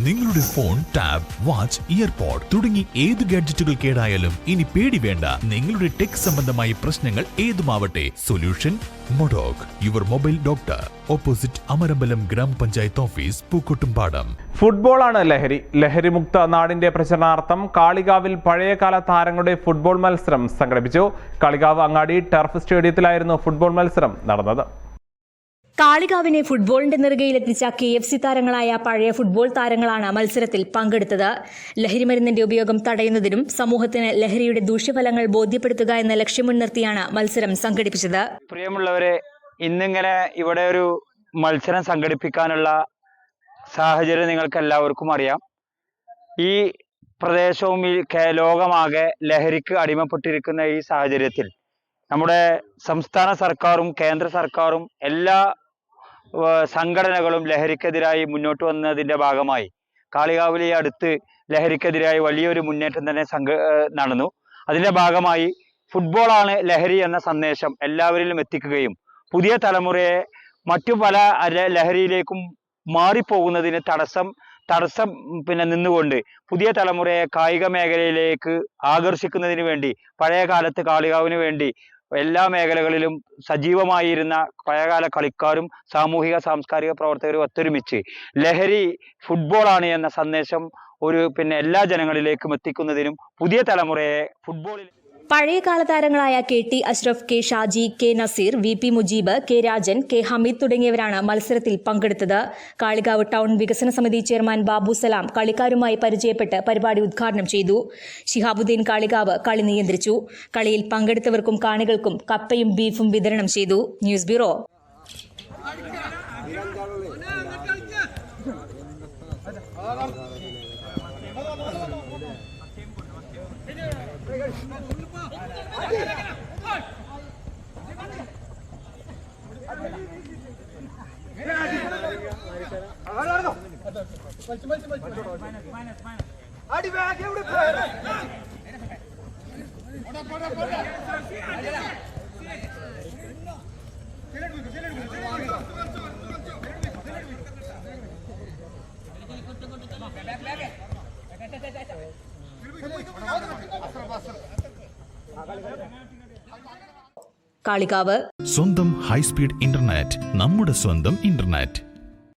നിങ്ങളുടെ phone, tab, watch, earpod തുടങ്ങി ഏത് ഗാഡ്ജറ്റുകൾ കേടായാലും ഇനി പേടി വേണ്ട. നിങ്ങളുടെ ടെക് സംബന്ധമായ പ്രശ്നങ്ങൾ ഏതുമാവട്ടെ, solution Modoc, your mobile doctor, opposite Amarambalam Gramapanchayat office, Pookkottumpadam. ഫുട്ബോളാണ് ലഹരി. ലഹരിമുക്ത നാടിന്റെ പ്രചരണാർത്ഥം കാളികാവിൽ പഴയകാല താരങ്ങളുടെ ഫുട്ബോൾ മത്സരം സംഘടിപ്പിച്ചു. കാളികാവ് അങ്ങാടി ടർഫ് സ്റ്റേഡിയത്തിലായിരുന്നു ഫുട്ബോൾ മത്സരം നടന്നത്. കാളികാവിനെ ഫുട്ബോളിന്റെ നെറുകയിലെത്തിച്ച KFC താരങ്ങളായ പഴയ ഫുട്ബോൾ താരങ്ങളാണ് മത്സരത്തിൽ പങ്കെടുത്തത്. ലഹരിമരുന്നിന്റെ ഉപയോഗം തടയുന്നതിനും സമൂഹത്തിന് ലഹരിയുടെ ദൂഷ്യഫലങ്ങൾ ബോധ്യപ്പെടുത്തുക എന്ന ലക്ഷ്യം മുൻനിർത്തിയാണ് മത്സരം സംഘടിപ്പിച്ചത്. പ്രിയമുള്ളവരെ, ഇന്നിങ്ങനെ ഇവിടെ ഒരു മത്സരം സംഘടിപ്പിക്കാനുള്ള സാഹചര്യം നിങ്ങൾക്ക് എല്ലാവർക്കും അറിയാം. ഈ പ്രദേശവും ഈ ലോകമാകെ ലഹരിക്ക് അടിമപ്പെട്ടിരിക്കുന്ന ഈ സാഹചര്യത്തിൽ നമ്മുടെ സംസ്ഥാന സർക്കാരും കേന്ദ്ര സർക്കാരും എല്ലാ സംഘടനകളും ലഹരിക്കെതിരായി മുന്നോട്ട് വന്നതിന്റെ ഭാഗമായി കാളികാവിലെ അടുത്ത് ലഹരിക്കെതിരായി വലിയൊരു മുന്നേറ്റം തന്നെ നടന്നു. അതിന്റെ ഭാഗമായി ഫുട്ബോളാണ് ലഹരി എന്ന സന്ദേശം എല്ലാവരിലും എത്തിക്കുകയും പുതിയ തലമുറയെ മറ്റു പല ലഹരിയിലേക്കും മാറിപ്പോകുന്നതിന് തടസ്സം നിന്നുകൊണ്ട് പുതിയ തലമുറയെ കായിക മേഖലയിലേക്ക് ആകർഷിക്കുന്നതിന് വേണ്ടി പഴയ കാലത്ത് കാളികാവിന് വേണ്ടി എല്ലാ മേഖലകളിലും സജീവമായിരുന്ന പഴയകാല കളിക്കാരും സാമൂഹിക സാംസ്കാരിക പ്രവർത്തകരും ഒത്തൊരുമിച്ച് ലഹരി ഫുട്ബോളാണ് എന്ന സന്ദേശം എല്ലാ ജനങ്ങളിലേക്കും എത്തിക്കുന്നതിനും പുതിയ തലമുറയെ ഫുട്ബോളിൽ പഴയകാല താരങ്ങളായ KT Ashraf, K Shaji, K Naseer, VP Mujeeb, K Rajan, K Hameed തുടങ്ങിയവരാണ് മത്സരത്തിൽ പങ്കെടുത്തത്. കാളികാവ് ടൗൺ വികസന സമിതി ചെയർമാൻ ബാബു സലാം കളിക്കാരുമായി പരിചയപ്പെട്ട് പരിപാടി ഉദ്ഘാടനം ചെയ്തു. ശിഹാബുദ്ദീൻ കാളികാവ് കളി നിയന്ത്രിച്ചു. കളിയിൽ പങ്കെടുത്തവർക്കും കാണികൾക്കും കപ്പയും ബീഫും വിതരണം ചെയ്തു. News bureau. കാളികാവ് സ്വന്തം ഹൈസ്പീഡ് ഇന്റർനെറ്റ്, നമ്മുടെ സ്വന്തം ഇന്റർനെറ്റ്.